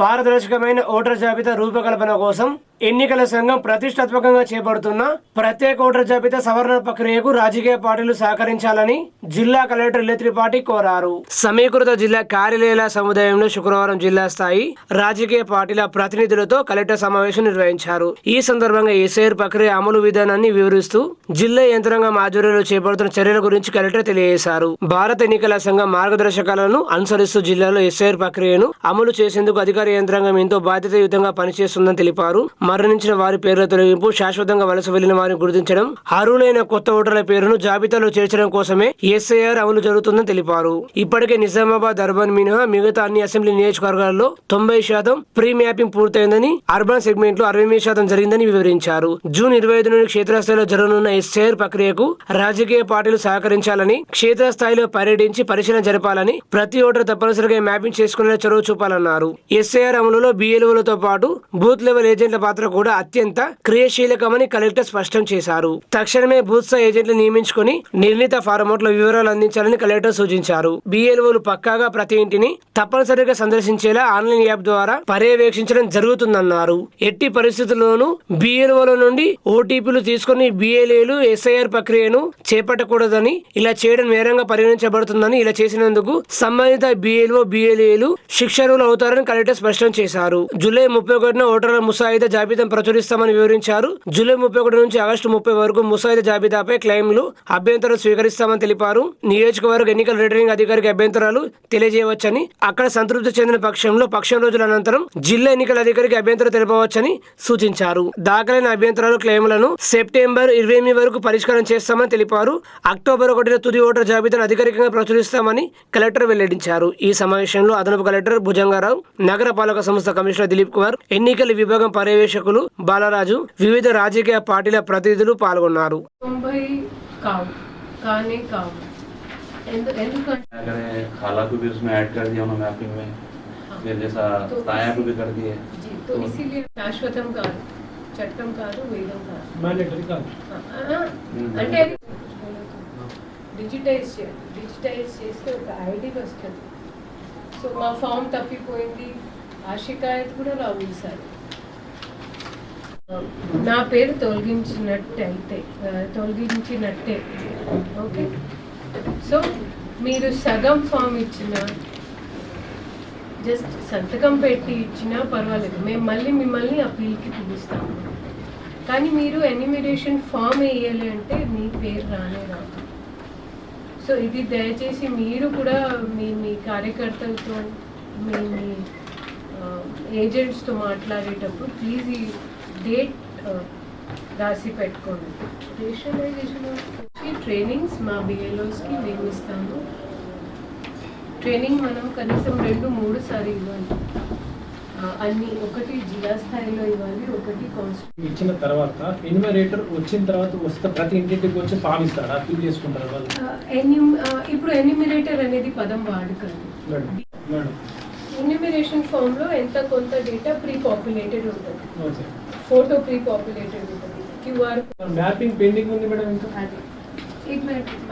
పారదర్శకమైన voter జాబితా రూపకల్పన కోసం ఎన్నికల సంఘం ప్రతిష్టాత్మకంగా చేపడుతున్న ప్రత్యేక ఓటర్ జాబితా సవరణ ప్రక్రియకు రాజకీయ పార్టీలు సహకరించాలని జిల్లా కలెక్టర్ త్రిపాఠి కోరారు. సమీకృత జిల్లా కార్యాలయాల సముదాయంలో శుక్రవారం జిల్లా స్థాయి రాజకీయ పార్టీల ప్రతినిధులతో కలెక్టర్ సమావేశం నిర్వహించారు. ఈ సందర్భంగా ఎస్ఐఆర్ ప్రక్రియ అమలు విధానాన్ని వివరిస్తూ జిల్లా యంత్రాంగం ఆధ్వర్యంలో చేపడుతున్న చర్యల గురించి కలెక్టర్ తెలియజేశారు. భారత ఎన్నికల సంఘం మార్గదర్శకాలను అనుసరిస్తూ జిల్లాలో ఎస్ఐఆర్ ప్రక్రియను అమలు చేసేందుకు అధికార యంత్రాంగం ఎంతో బాధ్యతాయుతంగా పనిచేస్తుందని తెలిపారు. మరణించిన వారి పేర్ల తొలగింపు, శాశ్వతంగా వలస వెళ్లిన వారిని గుర్తించడం, అర్హులైన కొత్త ఓటర్ల పేరును జాబితాలో చేర్చడం కోసమే ఎస్ఐఆర్ అమలు జరుగుతుందని తెలిపారు. ఇప్పటికే నిజామాబాద్ అర్బన్ మినహా మిగతా అన్ని అసెంబ్లీ నియోజకవర్గాల్లో 90% ప్రీ మ్యాపింగ్ పూర్తయిందని, అర్బన్ సెగ్మెంట్ లో 68% జరిగిందని వివరించారు. జూన్ 25 నుండి క్షేత్రస్థాయిలో జరగనున్న ఎస్ఐఆర్ ప్రక్రియకు రాజకీయ పార్టీలు సహకరించాలని, క్షేత్రస్థాయిలో పర్యటించి పరిశీలన జరపాలని, ప్రతి ఓటర్ తప్పనిసరిగా మ్యాపింగ్ చేసుకునేలా చొరవ చూపాలన్నారు. ఎస్ఐఆర్ అమలులో బిఎల్ఓలతో పాటు బూత్ లెవెల్ ఏజెంట్ల పాత్ర కూడా అత్యంత క్రియాశీలకమని కలెక్టర్ స్పష్టం చేశారు. తక్షణమే బూత్ స్థాయి ఏజెంట్లు నియమించుకుని నిర్ణీత ఫార్మాట్లో వివరాలు అందించాలని కలెక్టర్ సూచించారు. బిఎల్ఓలు పక్కాగా ప్రతి ఇంటిని తప్పనిసరిగా సందర్శించేలా ఆన్లైన్ యాప్ ద్వారా పర్యవేక్షించడం జరుగుతుందన్నారు. ఎట్టి పరిస్థితుల్లోనూ బిఎల్ఓల నుండి ఓటీపీలు తీసుకుని బిఎల్ఏలు ఎస్ఐఆర్ ప్రక్రియను చేపట్టకూడదని, ఇలా చేయడం నేరంగా పరిగణించబడుతుందని, ఇలా చేసినందుకు సంబంధిత బిఎల్ఏలు శిక్షార్హులు అవుతారని కలెక్టర్ స్పష్టం చేశారు. జూలై 31న ఓటర్ల ముసాయిదా జాబితాను ప్రచురిస్తామని వివరించారు. జూలై 31 నుంచి ఆగస్టు 30 వరకు ముసాయిదా జాబితాపై క్లెయిమ్లు, అభ్యంతరాలు స్వీకరిస్తామని తెలిపారు. నియోజకవర్గ ఎన్నికల రిటర్నింగ్ అధికారికి అభ్యంతరాలు తెలియజేయవచ్చని, అక్కడ సంతృప్తి చెందిన పక్షం రోజుల అనంతరం జిల్లా ఎన్నికల అధికారికి అభ్యంతరం తెలపవచ్చని సూచించారు. దాఖలైన అభ్యంతరాలు, క్లెయిమ్లను సెప్టెంబర్ 28 వరకు పరిష్కారం చేస్తామని తెలిపారు. అక్టోబర్ 1న తుది ఓటర్ జాబితాను అధికారికంగా ప్రచురిస్తామని కలెక్టర్ వెల్లడించారు. ఈ సమావేశంలో అదనపు కలెక్టర్ భుజంగారావు, నగర పాలక సంస్థ కమిషనర్ దిలీప్ కుమార్, ఎన్నికల విభాగం పర్యవేక్షకులు బాలరాజు, వివిధ రాజకీయ పార్టీల ప్రతినిధులు పాల్గొన్నారు. శాశ్వతం కాదు, చట్టం కాదు, వేదం కాదు, అంటే డిజిటైజ్ చేస్తే ఒక ఐడి వస్తుంది. సో మా ఫామ్ తప్పిపోయింది, ఆ షికాయత్ కూడా రావు ఈసారి. నా పేరు తొలగించినట్టే. ఓకే, సో మీరు సగం ఫామ్ ఇచ్చినా, జస్ట్ సంతకం పెట్టి ఇచ్చినా పర్వాలేదు, మేము మళ్ళీ మిమ్మల్ని అప్పీల్కి పిలుస్తాము. కానీ మీరు ఎన్యూమరేషన్ ఫామ్ వేయాలి అంటే మీ పేరు రాదు. సో ఇది దయచేసి మీరు కూడా మీ కార్యకర్తలతో, మీ ఏజెంట్స్తో మాట్లాడేటప్పుడు ప్లీజ్ ఈ డేట్ రాసి పెట్టుకోండి. రేషనలైజేషన్ ట్రైనింగ్స్ మా బిఎల్ఓస్కి మేము ఇస్తాము. ట్రైనింగ్ మనం కనీసం 2-3 సార్లు ఇవ్వాలి. అన్ని ఒకటి జిల్లా స్థాయిలో ఇవ్వాలి, ఒకటి కాన్స్టిట్యూషన్ ఇచ్చిన తర్వాత ఎన్యూమరేటర్ వచ్చిన తర్వాత వస్తే ప్రతి ఇంటికి వచ్చి ఫామ్ ఇస్తారా, ఫిల్ చేసుకుంటారా వాళ్ళు? ఇప్పుడు ఎన్యూమరేటర్ అనేది పదం వాడకండి. ఎన్యూమరేషన్ ఫామ్ లో ఎంత కొంత డేటా ప్రీ పాపులేటెడ్ ఉంటుంది, ఫోటో ప్రీ పాపులేటెడ్ ఉంటుంది, క్యూఆర్ మ్యాపింగ్ పెండింగ్ ఉంది మేడం. ఇంకా అది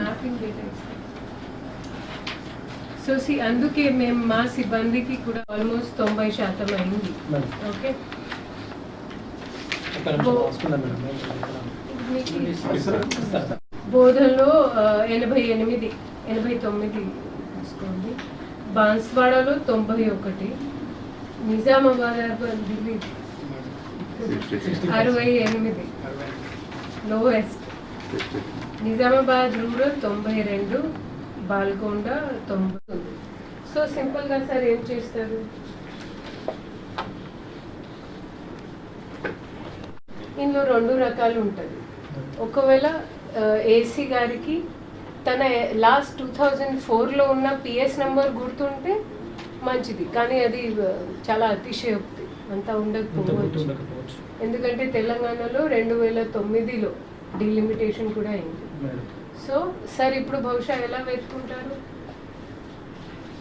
మ్యాపింగ్ డేటా ఇస్తాం. సో అందుకే మేము మా సిబ్బందికి కూడా ఆల్మోస్ట్ 90% అయింది. ఓకే, బోధనలో 89 తీసుకోండి, బాన్స్వాడలో 91, Nizamabad Delhi 68 lowest, Nizamabad rural 92, Balkonda 90. So సింపుల్గా సార్ ఏం చేస్తారు, ఇందులో 2 రకాలు ఉంటుంది. ఒకవేళ ఏసీ గారికి తన లాస్ట్ 2004లో ఉన్న పిఎస్ నెంబర్ గుర్తుంటే మంచిది, కానీ అది చాలా అతిశయోక్తి, అంతా ఉండకపోవచ్చు. ఎందుకంటే తెలంగాణలో 2009లో డిలిమిటేషన్ కూడా అయింది. సో సార్ ఇప్పుడు బహుశా ఎలా వెతుకుంటారు,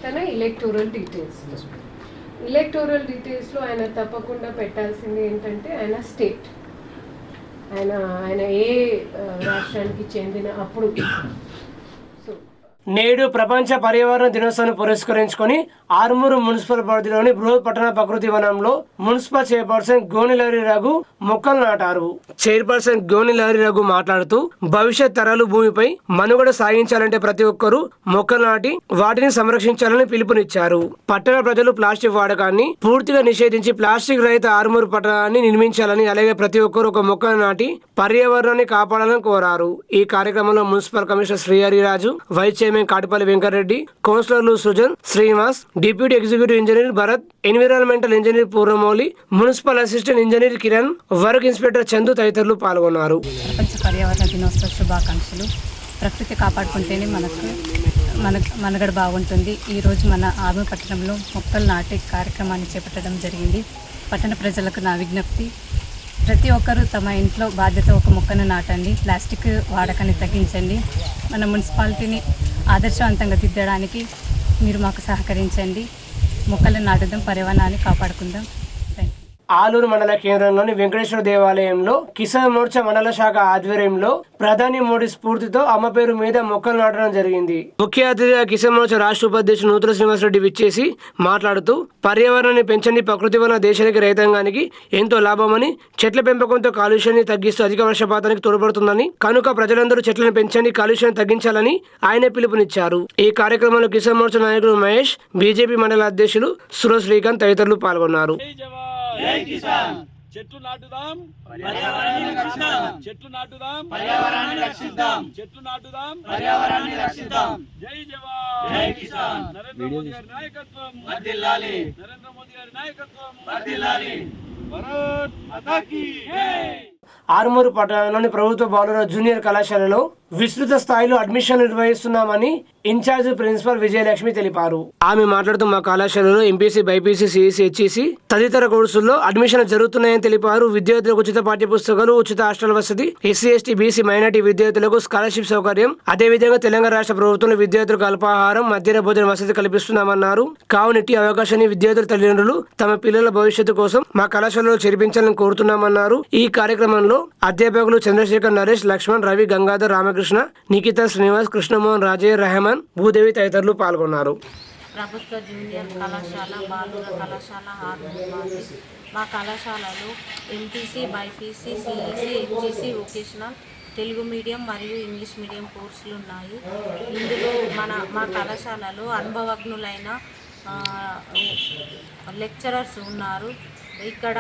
తన ఎలక్టోరల్ డీటెయిల్స్లో ఆయన తప్పకుండా పెట్టాల్సింది ఏంటంటే ఆయన స్టేట్, ఆయన ఏ రాష్ట్రానికి చెందిన అప్పుడు. సో నేడు ప్రపంచ పర్యావరణ దినోత్సవాన్ని పురస్కరించుకొని ఆర్మూరు మున్సిపల్ పరిధిలోని బృహత్ పట్టణ ప్రకృతి వనంలో మున్సిపల్ చైర్పర్సన్ గోనిలహరి రఘు మొక్కలు నాటారు. చైర్పర్సన్ గోనిలహరి రఘు మాట్లాడుతూ భవిష్యత్ తరాలు భూమిపై మనుగడ సాగించాలంటే ప్రతి ఒక్కరూ మొక్కలు నాటి వాటిని సంరక్షించాలని పిలుపునిచ్చారు. పట్టణ ప్రజలు ప్లాస్టిక్ వాడకాన్ని పూర్తిగా నిషేధించి ప్లాస్టిక్ రహిత ఆర్మూరు పట్టణాన్ని నిర్మించాలని, అలాగే ప్రతి ఒక్కరూ ఒక మొక్కను నాటి పర్యావరణాన్ని కాపాడాలని కోరారు. ఈ కార్యక్రమంలో municipal commissioner Sriharirazu, vice chairman Katipalli Venkatareddy, కౌన్సిలర్లు Sujan, Srinivas, deputy executive engineer Bharat, environmental engineer Purnamouli, municipal assistant engineer Kiran, work inspector Chandu తదితరులు పాల్గొన్నారు. ప్రపంచ పర్యావరణ దినోత్సవ శుభాకాంక్షలు. ప్రకృతి కాపాడుకుంటేనే మనగడ బాగుంటుంది. ఈరోజు మన ఆర్మూరు పట్టణంలో మొక్కలు నాటే కార్యక్రమాన్ని చేపట్టడం జరిగింది. పట్టణ ప్రజలకు నా విజ్ఞప్తి, ప్రతి ఒక్కరూ తమ ఇంట్లో బాధ్యత ఒక మొక్కను నాటండి. ప్లాస్టిక్ వాడకాన్ని తగ్గించండి. మన మున్సిపాలిటీని ఆదర్శవంతంగా దిద్దడానికి మీరు మాకు సహకరించండి. మొక్కలను నాటుదాం, పర్యావరణాన్ని కాపాడుకుందాం. Thank you. ఆలూరు మండల కేంద్రంలోని వెంకటేశ్వర దేవాలయంలో కిసాన్ మోర్చా మండల శాఖ ఆధ్వర్యంలో ప్రధాని మోడీ స్ఫూర్తితో అమ్మ పేరు మీద మొక్కలు నాటడం జరిగింది. ముఖ్య అతిథిగా కిసాన్ మోర్చా రాష్ట్ర ఉపాధ్యక్షుడు నూతన శ్రీనివాసరెడ్డి విచ్చేసి మాట్లాడుతూ పర్యావరణాన్ని పెంచండి, ప్రకృతి వలన దేశానికి, రైతాంగానికి ఎంతో లాభమని, చెట్ల పెంపకంతో కాలుష్యాన్ని తగ్గిస్తూ అధిక వర్షపాతానికి తోడ్పడుతుందని, కనుక ప్రజలందరూ చెట్లను పెంచండి, కాలుష్యాన్ని తగ్గించాలని ఆయన పిలుపునిచ్చారు. ఈ కార్యక్రమంలో కిసాన్ మోర్చా నాయకులు మహేష్, బీజేపీ మండల అధ్యక్షులు సురేష్ శ్రీకాంత్ తదితరులు పాల్గొన్నారు. చెట్లు నాటుదాం, పర్యావరణాన్ని రక్షిద్దాం. చెట్లు నాటుదాం, పర్యావరణాన్ని రక్షిద్దాం. చెట్లు నాటుదాం, పర్యావరణాన్ని రక్షిద్దాం. జై జవాన్, జై కిసాన్. నరేంద్ర మోదీ గారి నాయకత్వం వర్ధిల్లాలి. నరేంద్ర మోదీ గారి నాయకత్వం వర్ధిల్లాలి. భారత్ మాతా కీ జై. ఆర్మూరు పట్టణంలోని ప్రభుత్వ బాలుర జూనియర్ కళాశాలలో విస్తృత స్థాయిలో అడ్మిషన్ నిర్వహిస్తున్నామని ఇన్ఛార్జ్ ప్రిన్సిపల్ విజయలక్ష్మి తెలిపారు. ఆమె మాట్లాడుతూ మా కళాశాలలో ఎంపీసీ, బైపీసీ, సిఈసీ, హెచ్ఈసీ తదితర కోర్సుల్లో అడ్మిషన్ జరుగుతున్నాయని తెలిపారు. విద్యార్థులకు ఉచిత పాఠ్య పుస్తకాలు, ఉచిత హాస్టల్ వసతి, ఎస్సీ, ఎస్టీ, బీసీ, మైనార్టీ విద్యార్థులకు స్కాలర్షిప్ సౌకర్యం, అదేవిధంగా తెలంగాణ రాష్ట్ర ప్రభుత్వంలో విద్యార్థులకు అల్పాహారం, మధ్యాహ్న భోజన వసతి కల్పిస్తున్నామన్నారు. కావున ఇట్టి అవకాశాన్ని విద్యార్థుల తల్లిదండ్రులు తమ పిల్లల భవిష్యత్తు కోసం మా కళాశాలలో చేర్పించాలని కోరుతున్నామన్నారు. ఈ కార్యక్రమంలో అధ్యాపకులు చంద్రశేఖర్, నరేష్, లక్ష్మణ్, రవి, గంగాధర్, రామకృష్ణ, నిఖిత, శ్రీనివాస్, కృష్ణమోహన్, రాజయ్య, రెహమాన్, భూదేవి తదితరులు పాల్గొన్నారు. ప్రభుత్వ జూనియర్ కళాశాల, బాలుర కళాశాల ఆర్మూరు. మా కళాశాలలో MPC, BiPC, CEC, HEC, vocational, Telugu medium మరియు ఇంగ్లీష్ మీడియం కోర్సులు ఉన్నాయి. ఇందులో మా కళాశాలలో అనుభవజ్ఞులైన లెక్చరర్స్ ఉన్నారు. ఇక్కడ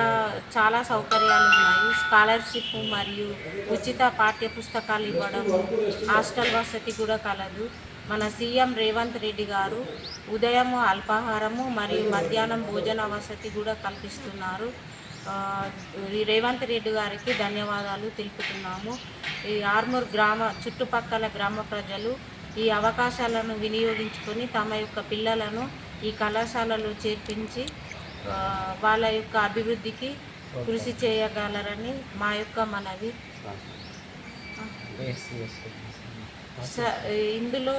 చాలా సౌకర్యాలు ఉన్నాయి. స్కాలర్షిప్ మరియు ఉచిత పాఠ్య పుస్తకాలు ఇవ్వడము, హాస్టల్ వసతి కూడా కలదు. మన సీఎం రేవంత్ రెడ్డి గారు ఉదయం అల్పాహారము మరియు మధ్యాహ్నం భోజన వసతి కూడా కల్పిస్తున్నారు. రేవంత్ రెడ్డి గారికి ధన్యవాదాలు తెలుపుతున్నాము. ఈ ఆర్మూర్ చుట్టుపక్కల గ్రామ ప్రజలు ఈ అవకాశాలను వినియోగించుకొని తమ యొక్క పిల్లలను ఈ కళాశాలలో చేర్పించి వాళ్ళ యొక్క అభివృద్ధికి కృషి చేయగలరని మా యొక్క మనవి. ఇందులో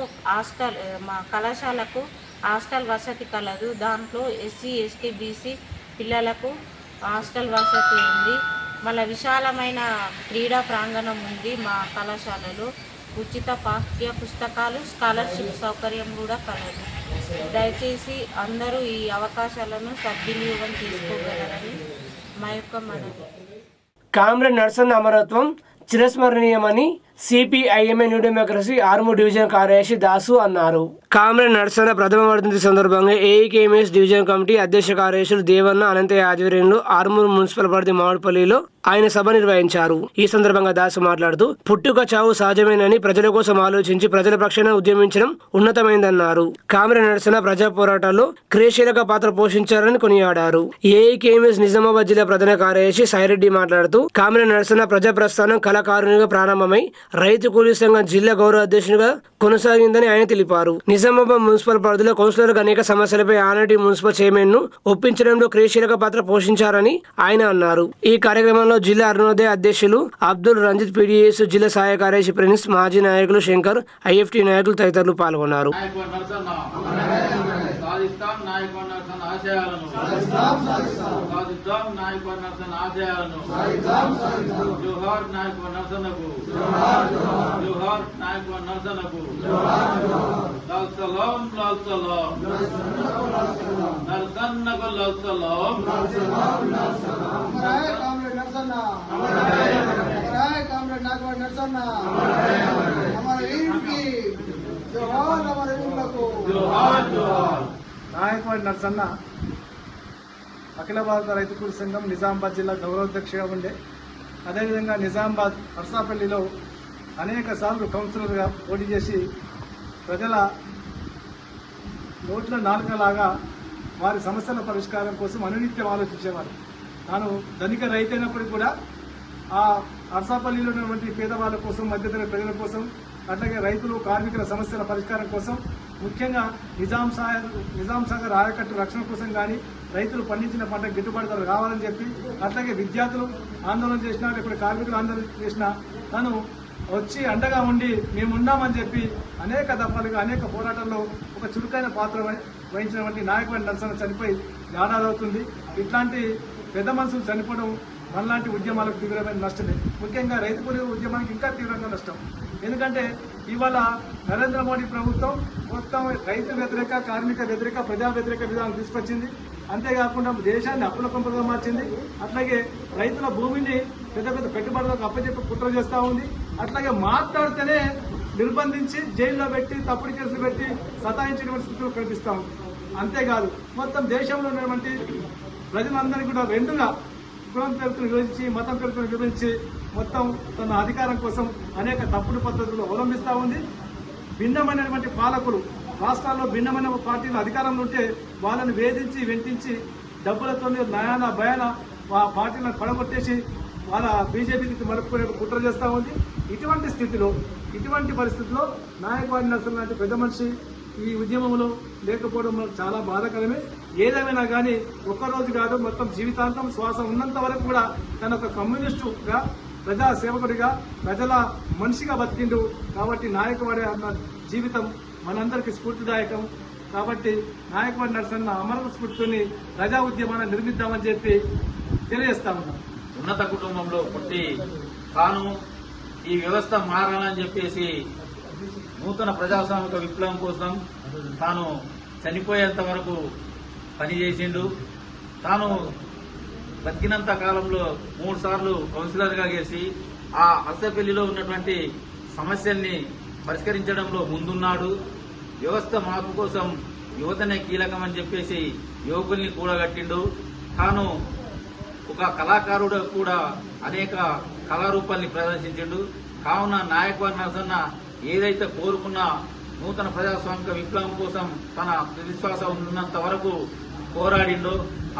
మా కళాశాలకు హాస్టల్ వసతి కలదు. దాంట్లో ఎస్సీ, ఎస్టీ, బీసీ పిల్లలకు హాస్టల్ వసతి ఉంది. మళ్ళీ విశాలమైన క్రీడా ప్రాంగణం ఉంది. మా కళాశాలలో ఉచిత పాఠ్య పుస్తకాలు, స్కాలర్షిప్ సౌకర్యం కూడా కలదు. దయచేసి అందరూ ఈ అవకాశాలను సద్వినియోగం చేసుకోగలరని మా యొక్క మనవి. కామ్రేడ్ నర్సన్న అమరత్వం చిరస్మరణీయమని CPI ML new democracy Armoor division కార్యదర్శి దాసు అన్నారు. కామ్రేడ్ నర్సన్న ప్రథమ వర్ధంతి సందర్భంగా ఏఐకేఎంఎస్ డివిజన్ కమిటీ అధ్యక్ష కార్యదర్శులు దేవన్న, అనంతయ్య ఆధ్వర్యంలో ఆర్మూరు మున్సిపల్ పరిధి మామిడిపల్లిలో ఆయన సభ నిర్వహించారు. ఈ సందర్భంగా దాసు మాట్లాడుతూ పుట్టుక చావు సహజమేనని, ప్రజల కోసం ఆలోచించి ప్రజల పక్షాన ఉద్యమించడం ఉన్నతమైందన్నారు. కామ్రేడ్ నర్సన్న ప్రజా పోరాటాల్లో క్రియాశీలక పాత్ర పోషించారని కొనియాడారు. ఏఐకేఎంఎస్ నిజామాబాద్ జిల్లా ప్రధాన కార్యదర్శి సాయిరెడ్డి మాట్లాడుతూ కామ్రేడ్ నర్సన్న ప్రజా ప్రస్థానం కళాకారునిగా ప్రారంభమై రైతు కూలీ సంఘం జిల్లా గౌరవ అధ్యక్షునిగా కొనసాగిందని ఆయన తెలిపారు. నిజామాబాద్ మున్సిపల్ పరిధిలో కౌన్సిలర్గా అనేక సమస్యలపై ఆనాటి మున్సిపల్ చైర్మన్ ను ఒప్పించడంలో క్రియాశీలక పాత్ర పోషించారని ఆయన అన్నారు. ఈ కార్యక్రమంలో జిల్లా అరుణోదయ అధ్యక్షులు అబ్దుల్ రంజిత్, పీడీఎస్ జిల్లా సహాయ కార్యదర్శి ప్రిన్స్, మాజీ నాయకులు శంకర్, ఐఎఫ్టీ నాయకులు తదితరులు పాల్గొన్నారు. సాధిస్తాం సాధిద్దాం నాయకుడు నరసన్న ఆశయాలను జోహార్ నాయకుడు నరసన్నకు జోహార్ నాయకుడు నరసన్నకు లాల్ సలాం నరసన్నకు లాల్ సలాం కామ్రేడ్ నరసన్న కామ్రేడ్ నాయకుడు నరసన్న అమర వీరుడికి జోహార్ అమర వీరులకు జోహార్ జోహార్. నాయకుడు నరసన్న అఖిల భారత రైతు కూలి సంఘం నిజామాబాద్ జిల్లా గౌరవాధ్యక్షుడిగా ఉండే, అదేవిధంగా నిజామాబాద్ నర్సాపల్లిలో అనేక సార్లు కౌన్సిలర్గా పోటీ చేసి ప్రజల నోట్ల నాలుకలాగా వారి సమస్యల పరిష్కారం కోసం అనునిత్యం ఆలోచించేవారు. తాను ధనిక రైతైనప్పటికీ కూడా ఆ నర్సాపల్లిలో ఉన్నటువంటి పేదవాళ్ళ కోసం, మధ్యతరగతి ప్రజల కోసం, అట్లాగే రైతులు కార్మికుల సమస్యల పరిష్కారం కోసం, ముఖ్యంగా నిజాం సాగర్ ఆయకట్టు రక్షణ కోసం కానీ, రైతులు పండించిన పంట గిట్టుబాటు ధర కావాలని చెప్పి, అట్లాగే విద్యార్థులు ఆందోళన చేసినా, లేకపోతే కార్మికులు ఆందోళన చేసినా తను వచ్చి అండగా ఉండి మేమున్నామని చెప్పి అనేక దఫాలుగా అనేక పోరాటాల్లో ఒక చురుకైన పాత్ర వహించినటువంటి నాయకుడి నరసన్న చనిపోయి ఏడాది అవుతుంది. ఇట్లాంటి పెద్ద మనుషులు చనిపోవడం మనలాంటి ఉద్యమాలకు తీవ్రమైన నష్టమే. ముఖ్యంగా రైతు కూలీ ఉద్యమానికి ఇంకా తీవ్రంగా నష్టం. ఎందుకంటే ఇవాళ నరేంద్ర మోడీ ప్రభుత్వం మొత్తం రైతు వ్యతిరేక, కార్మిక వ్యతిరేక, ప్రజా వ్యతిరేక విధానం తీసుకొచ్చింది. అంతేకాకుండా దేశాన్ని అప్పుల కొంపగా మార్చింది. అట్లాగే రైతుల భూమిని పెద్ద పెద్ద పెట్టుబడులకు అప్పచెప్పి కుట్ర చేస్తూ ఉంది. అట్లాగే మాట్లాడితేనే నిర్బంధించి జైల్లో పెట్టి, తప్పుడు కేసులు పెట్టి సతాయించినటువంటి స్థితులు కనిపిస్తూ ఉంది. అంతేకాదు మొత్తం దేశంలో ఉన్నటువంటి ప్రజలందరినీ కూడా రెండుగా కులం పేరుతో విభజించి, మతం పేరుతో విభజించి మొత్తం తన అధికారం కోసం అనేక తప్పుడు పద్ధతులు అవలంబిస్తూ ఉంది. భిన్నమైనటువంటి పాలకులు రాష్ట్రాల్లో భిన్నమైన పార్టీలు అధికారంలో ఉంటే వాళ్ళని వేధించి, వెంటించి డబ్బులతో నయాన భయాన ఆ పార్టీలను పడగొట్టేసి వాళ్ళ బీజేపీకి మలుపుకునే కుట్ర చేస్తూ ఉంది. ఇటువంటి స్థితిలో, ఇటువంటి పరిస్థితుల్లో నాయకుడి నరసన్న లాంటి పెద్ద మనిషి ఈ ఉద్యమంలో లేకపోవడం చాలా బాధాకరమే. ఏదేమైనా కానీ ఒక్కరోజు కాదు, మొత్తం జీవితాంతం శ్వాస ఉన్నంత వరకు కూడా తన ఒక కమ్యూనిస్టుగా, ప్రజా సేవకుడిగా, ప్రజల మనిషిగా బతికిండు. కాబట్టి నాయకుడి అన్న జీవితం మనందరికీ స్ఫూర్తిదాయకం. కాబట్టి నాయకుడి నరసన్న అమర స్ఫూర్తిని ప్రజా ఉద్యమాన్ని నిర్మిద్దామని చెప్పి తెలియజేస్తా ఉన్నాం. ఉన్నత కుటుంబంలో పుట్టి తాను ఈ వ్యవస్థ మారాలని చెప్పేసి నూతన ప్రజాస్వామిక విప్లవం కోసం తాను చనిపోయేంత వరకు పనిచేసిండు. తాను బతికినంత కాలంలో 3 సార్లు కౌన్సిలర్గా గెలిచి ఆ అర్సపల్లిలో ఉన్నటువంటి సమస్యల్ని పరిష్కరించడంలో ముందున్నాడు. వ్యవస్థ మార్పు కోసం యువతనే కీలకమని చెప్పేసి యువకుల్ని కూడగట్టిండు. తాను ఒక కళాకారుడు కూడా అనేక కళారూపాల్ని ప్రదర్శించిండు. కావున నాయకుడి నరసన్న ఏదైతే కోరుకున్న నూతన ప్రజాస్వామిక విప్లవం కోసం తన విశ్వాసం ఉన్నంత వరకు పోరాడిండో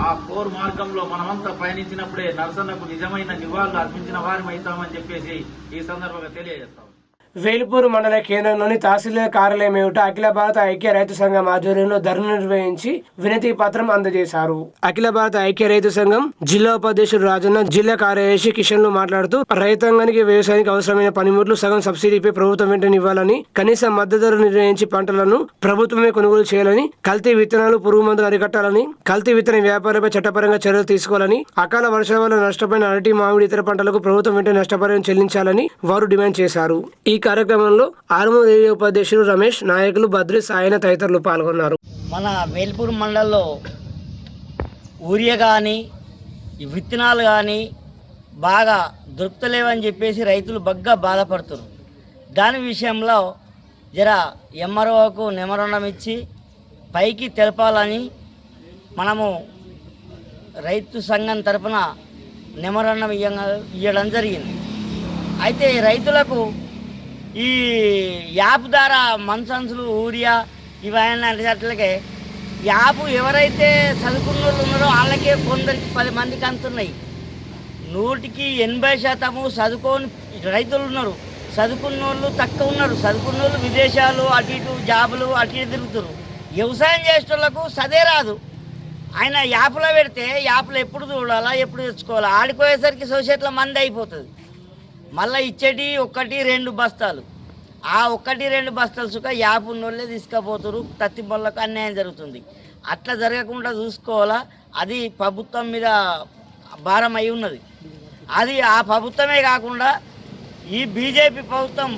ఆ పోరు మార్గంలో మనమంతా పయనించినప్పుడే నరసన్నకు నిజమైన నివాళులు అర్పించిన వారిమైతామని చెప్పేసి ఈ సందర్భంగా తెలియజేస్తాం. వేల్పూర్ మండల కేంద్రంలోని తహసీల్దార్ కార్యాలయం ఎదుట అఖిల భారత ఐక్య రైతు సంఘం ఆధ్వర్యంలో ధర్నా నిర్వహించి వినతి పత్రం అందజేశారు. అఖిల భారత ఐక్య రైతు సంఘం జిల్లా ఉపాధ్యక్షుడు రాజన్న, జిల్లా కార్యదర్శి కిషన్లు మాట్లాడుతూ రైతాంగానికి వ్యవసాయానికి అవసరమైన పనిముట్లు సగం సబ్సిడీపై ప్రభుత్వం వెంటనే ఇవ్వాలని, కనీస మద్దతు ధర నిర్ణయించి పంటలను ప్రభుత్వమే కొనుగోలు చేయాలని, కల్తీ విత్తనాలు, పురుగు మందులు అరికట్టాలని, కల్తీ విత్తన వ్యాపారపై చట్టపరంగా చర్యలు తీసుకోవాలని, అకాల వర్షాల వల్ల నష్టపోయిన అరటి, మామిడి ఇతర పంటలకు ప్రభుత్వం వెంటనే నష్టపరిహారం చెల్లించాలని వారు డిమాండ్ చేశారు. ఈ కార్యక్రమంలో ఆర్మూర్ ఏరియా ఉపాధ్యక్షుడు రమేష్, నాయకులు బద్రి, సాయన తదితరులు పాల్గొన్నారు. మన వేల్పూర్ మండలంలో యూరియా కానీ విత్తనాలు కానీ బాగా దొరుకుతలేవని చెప్పేసి రైతులు బాగా బాధపడుతున్నారు. దాని విషయంలో జర ఎంఆర్ఓకు మెమోరాండం ఇచ్చి పైకి తెలపాలని మనము రైతు సంఘం తరఫున మెమోరాండం ఇవ్వడం జరిగింది. అయితే రైతులకు ఈ యాప్ ద్వారా మన్సన్సులు, యూరియా ఇవన్నీ అనేటట్లకే యాప్ ఎవరైతే చదువుకున్న వాళ్ళు ఉన్నారో వాళ్ళకే కొందరికి 10 మందికి అందుతున్నాయి. 100కి 80% చదువుకోని రైతులు ఉన్నారు. చదువుకున్న వాళ్ళు తక్కువ ఉన్నారు. చదువుకున్న వాళ్ళు విదేశాలు అటు ఇటు జాబులు అటు ఇటు తిరుగుతున్నారు. వ్యవసాయం చేసేటోళ్లకు చదే రాదు. ఆయన యాప్లో పెడితే యాప్లో ఎప్పుడు చూడాలా, ఎప్పుడు తెచ్చుకోవాలా, ఆడిపోయేసరికి సొసైటీలో మంది అయిపోతుంది. మళ్ళీ ఇచ్చేటి 1-2 బస్తాలు. ఆ 1-2 బస్తాలు సుఖ యాప్ ఉన్నోళ్ళే తీసుకుపోతారు. తత్తి బొల్లకు అన్యాయం జరుగుతుంది. అట్లా జరగకుండా చూసుకోవాలా. అది ప్రభుత్వం మీద భారం అయి ఉన్నది. అది ఆ ప్రభుత్వమే కాకుండా ఈ బీజేపీ ప్రభుత్వం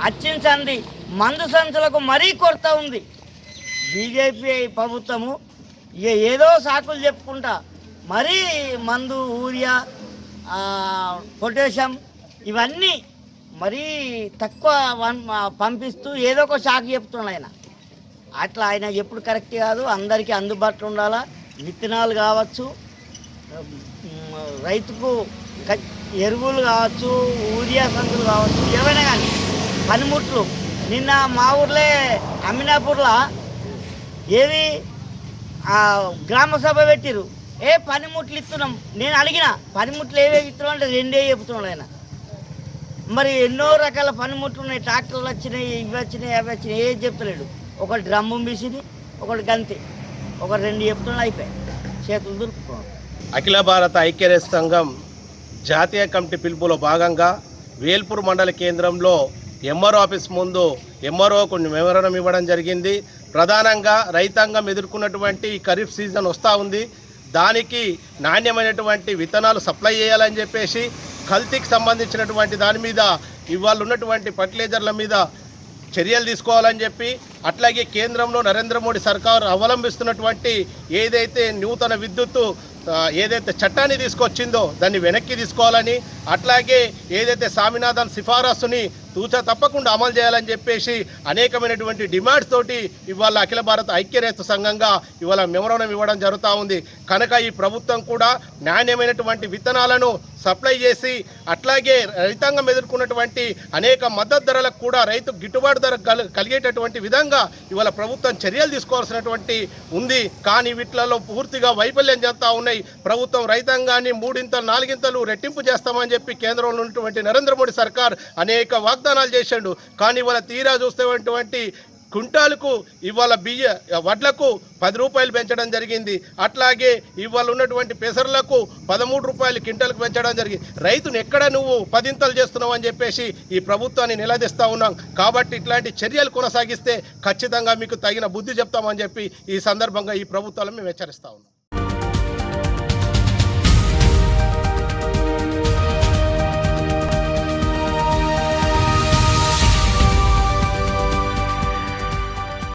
అచ్చించంది మందు సంచులకు మరీ కొరత ఉంది. బీజేపీ ప్రభుత్వము ఇక ఏదో సాకులు చెప్పుకుంటా మరీ మందు, యూరియా, పొటాషియం ఇవన్నీ మరీ తక్కువ పంపిస్తూ ఏదో ఒక షాక్ చెప్తున్నాడు ఆయన. అట్లా ఆయన ఎప్పుడు కరెక్ట్ కాదు. అందరికీ అందుబాటులో ఉండాలా. విత్తనాలు కావచ్చు, రైతుకు ఎరువులు కావచ్చు, యూరియా సంచులు కావచ్చు, ఏవైనా కానీ పనిముట్లు. నిన్న మా ఊర్లే అమినాపూర్లో ఏది గ్రామ సభ పెట్టిరు. పనిముట్లు ఇస్తున్నాం. నేను అడిగిన పనిముట్లు ఏవేవి ఇస్తున్నాం అంటే 2 చెప్తున్నాడు ఆయన. మరి ఎన్నో రకాల పనిముట్లు ఉన్నాయి. ట్రాక్టర్లు వచ్చినాయి, ఇవి వచ్చినాయి, అవి వచ్చినాయి, ఏది చెప్తలేడు. ఒకటి డ్రమ్ము మిషన్, ఒకటి గంతి, ఒక 2 చెప్తున్నాడు. అయిపోయాయి, చేతులు దులుపుకోవాలి. అఖిల భారత ఐక్యరేత సంఘం జాతీయ కమిటీ పిలుపులో భాగంగా వేల్పూర్ మండల కేంద్రంలో ఎంఆర్ఓ ఆఫీస్ ముందు ఎంఆర్ఓకు మెమోరాండం ఇవ్వడం జరిగింది. ప్రధానంగా రైతాంగం ఎదుర్కొన్నటువంటి ఖరీఫ్ సీజన్ వస్తూ ఉంది. దానికి నాణ్యమైనటువంటి విత్తనాలు సప్లై చేయాలని చెప్పేసి కల్తీకి సంబంధించినటువంటి దాని మీద ఇవాళ ఉన్నటువంటి ఫర్టిలైజర్ల మీద చర్యలు తీసుకోవాలని చెప్పి, అట్లాగే కేంద్రంలో నరేంద్ర మోడీ సర్కారు అవలంబిస్తున్నటువంటి ఏదైతే నూతన విద్యుత్తు ఏదైతే చట్టాన్ని తీసుకొచ్చిందో దాన్ని వెనక్కి తీసుకోవాలని, అట్లాగే ఏదైతే స్వామినాథన్ సిఫారసుని తూచా తప్పకుండా అమలు చేయాలని చెప్పేసి అనేకమైనటువంటి డిమాండ్స్ తోటి ఇవాళ అఖిల భారత ఐక్యరేత సంఘంగా ఇవాళ మెమోరాండం ఇవ్వడం జరుగుతూ ఉంది. కనుక ఈ ప్రభుత్వం కూడా నాణ్యమైనటువంటి విత్తనాలను సప్లై చేసి, అట్లాగే రైతాంగం ఎదుర్కొన్నటువంటి అనేక మద్దతు ధరలకు కూడా రైతు గిట్టుబాటు ధర కలిగేటటువంటి విధంగా ఇవాళ ప్రభుత్వం చర్యలు తీసుకోవాల్సినటువంటి ఉంది. కానీ వీటిలలో పూర్తిగా వైఫల్యం చెందుతూ ఉన్నాయి. ప్రభుత్వం రైతాంగాన్ని 3-4 రెట్టింపు చేస్తామని చెప్పి కేంద్రంలో ఉన్నటువంటి నరేంద్ర మోడీ సర్కార్ అనేక వాగ్దానాలు చేశాడు. కానీ ఇవాళ తీరా చూస్తేటువంటి కుంటాలకు ఇవాళ వడ్లకు 10 రూపాయలు పెంచడం జరిగింది. అట్లాగే ఇవాళ ఉన్నటువంటి పెసర్లకు 13 రూపాయలు క్వింటాలకు పెంచడం జరిగింది. రైతును ఎక్కడ నువ్వు 10 చేస్తున్నావు అని చెప్పేసి ఈ ప్రభుత్వాన్ని నిలదీస్తూ ఉన్నాం. కాబట్టి ఇట్లాంటి చర్యలు కొనసాగిస్తే ఖచ్చితంగా మీకు తగిన బుద్ధి చెప్తామని చెప్పి ఈ సందర్భంగా ఈ ప్రభుత్వాలను మేము హెచ్చరిస్తా ఉన్నాం.